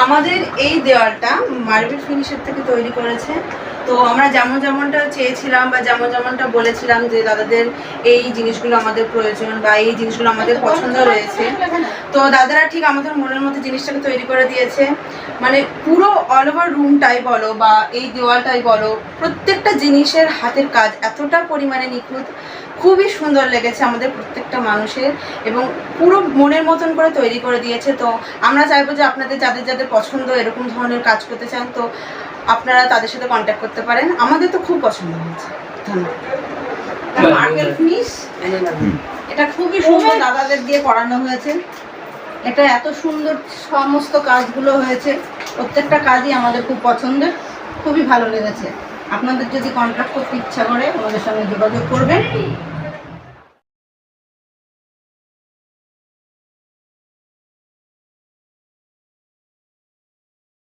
আমাদের এই দেওয়ালটা মার্বেল ফিনিশের থেকে তৈরি করেছে। তো আমরা যেমনটা চেয়েছিলাম বা যেমনটা বলেছিলাম যে দাদাদের এই জিনিসগুলো আমাদের প্রয়োজন বা এই জিনিসগুলো আমাদের পছন্দ রয়েছে, তো দাদারা ঠিক আমাদের মনের মতো জিনিসটাকে তৈরি করে দিয়েছে। মানে পুরো অল ওভার রুমটাই বলো বা এই দেওয়ালটাই বলো, প্রত্যেকটা জিনিসের হাতের কাজ এতটা পরিমাণে নিখুঁত, খুবই সুন্দর লেগেছে আমাদের প্রত্যেকটা মানুষের এবং পুরো মনের মতন করে তৈরি করে দিয়েছে। তো আমরা চাইবো যে আপনাদের যাদের পছন্দ এরকম ধরনের কাজ করতে চান, তো আপনারা তাদের সাথে কন্ট্যাক্ট করতে পারেন। আমাদের তো খুব পছন্দ হয়েছে। ধন্যবাদ। মার্বেল ফিনিশ এটা খুবই সুন্দর দাদাদের দিয়ে করানো হয়েছে। এটা এত সুন্দর সমস্ত কাজগুলো হয়েছে, প্রত্যেকটা কাজই আমাদের খুব পছন্দের, খুবই ভালো লেগেছে। আপনাদের যদি কন্ট্যাক্ট করতে ইচ্ছা করে আমাদের সঙ্গে যোগাযোগ করবেন।